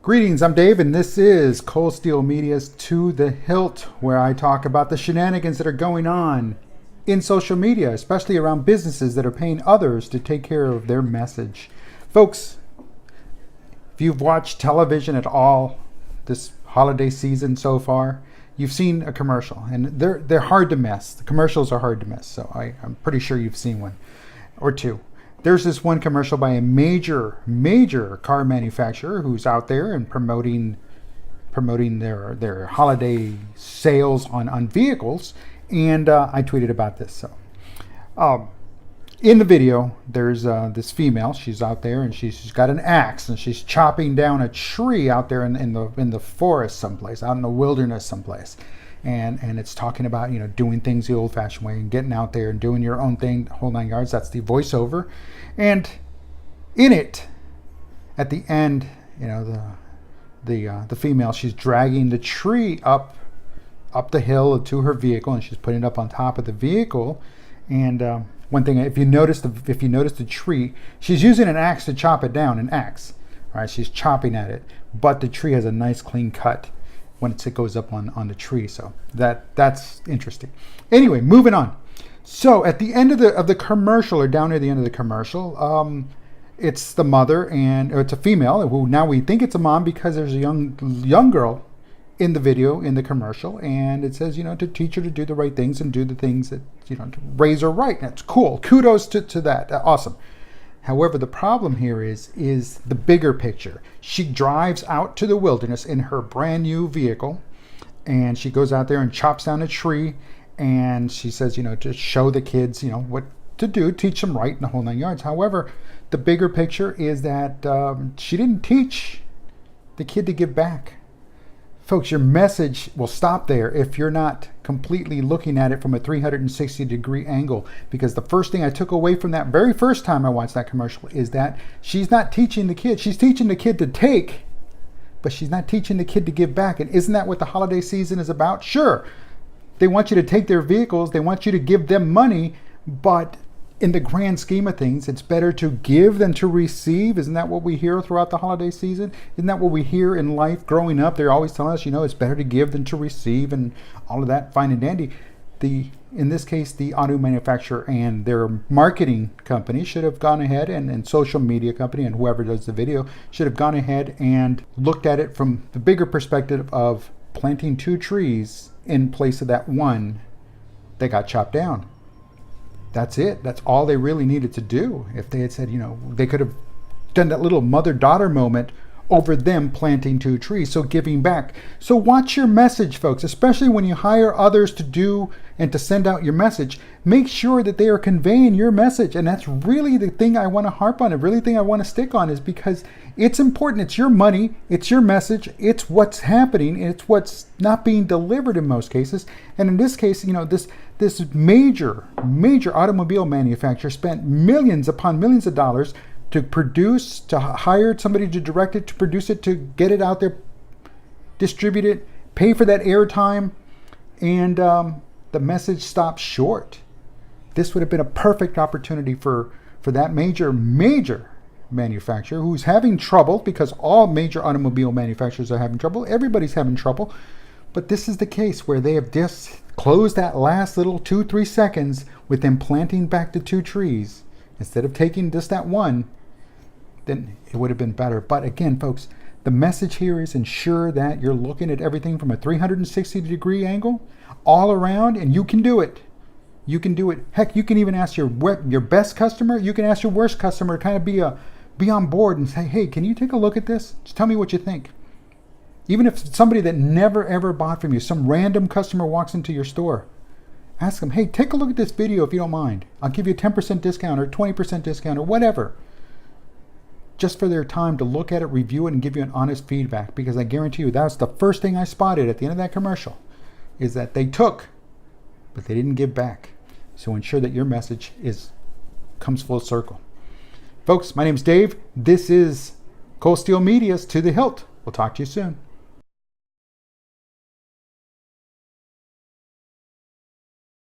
Greetings, I'm Dave, and this is Cold Steel Media's To the Hilt, where I talk about the shenanigans that are going on in social media, especially around businesses that are paying others to take care of their message. Folks, if you've watched television at all this holiday season so far, you've seen a commercial, and they're hard to miss. The commercials are hard to miss, so I'm pretty sure you've seen one or two. There's this one commercial by a major car manufacturer who's out there and promoting their holiday sales on vehicles, and I tweeted about this. So, in the video, there's this female. She's out there and she's got an axe and she's chopping down a tree out there in the forest someplace, out in the wilderness someplace. And it's talking about, doing things the old-fashioned way and getting out there and doing your own thing, whole 9 yards. That's the voiceover. And in it, at the end, the female, she's dragging the tree up the hill to her vehicle, and she's putting it up on top of the vehicle. And one thing, if you notice the tree, she's using an axe to chop it down. An axe, all right? She's chopping at it, but the tree has a nice clean cut when it goes up on the tree. So that's interesting. Anyway, moving on. So at the end of the commercial, or down near the end of the commercial, it's the mother, or it's a female who now we think it's a mom because there's a young girl in the video, in the commercial, and it says, to teach her to do the right things and do the things that, to raise her right. That's cool. Kudos to that. Awesome. However, the problem here is the bigger picture. She drives out to the wilderness in her brand new vehicle, and she goes out there and chops down a tree, and she says, to show the kids, what to do, teach them right in the whole 9 yards. However, the bigger picture is that she didn't teach the kid to give back. Folks, your message will stop there if you're not completely looking at it from a 360-degree angle. Because the first thing I took away from that very first time I watched that commercial is that she's not teaching the kid. She's teaching the kid to take, but she's not teaching the kid to give back. And isn't that what the holiday season is about? Sure, they want you to take their vehicles. They want you to give them money. But in the grand scheme of things, it's better to give than to receive. Isn't that what we hear throughout the holiday season? Isn't that what we hear in life growing up? They're always telling us, it's better to give than to receive, and all of that fine and dandy. In this case, the auto manufacturer and their marketing company should have gone ahead, and social media company and whoever does the video should have gone ahead and looked at it from the bigger perspective of planting 2 trees in place of that one that got chopped down. That's it. That's all they really needed to do. If they had said, they could have done that little mother-daughter moment over them planting 2 trees. So giving back. So watch your message, folks, especially when you hire others to do and to send out your message. Make sure that they are conveying your message. And that's really the thing I want to harp on. The really thing I want to stick on is because it's important. It's your money. It's your message. It's what's happening. It's what's not being delivered in most cases. And in this case, this major automobile manufacturer spent millions upon millions of dollars to produce, to hire somebody to direct it, to produce it, to get it out there, distribute it, pay for that airtime, and the message stopped short. This would have been a perfect opportunity for that major manufacturer who's having trouble, because all major automobile manufacturers are having trouble. Everybody's having trouble. But this is the case where they have just closed that last little 2-3 seconds with them planting back the 2 trees. Instead of taking just that one, then it would have been better. But again, folks, the message here is ensure that you're looking at everything from a 360-degree angle all around, and you can do it. You can do it. Heck, you can even ask your best customer. You can ask your worst customer to kind of be on board and say, hey, can you take a look at this? Just tell me what you think. Even if it's somebody that never ever bought from you, some random customer walks into your store, ask them, hey, take a look at this video if you don't mind. I'll give you a 10% discount or 20% discount or whatever. Just for their time to look at it, review it, and give you an honest feedback. Because I guarantee you, that's the first thing I spotted at the end of that commercial, is that they took, but they didn't give back. So ensure that your message comes full circle. Folks, my name's Dave. This is Cold Steel Media's To the Hilt. We'll talk to you soon.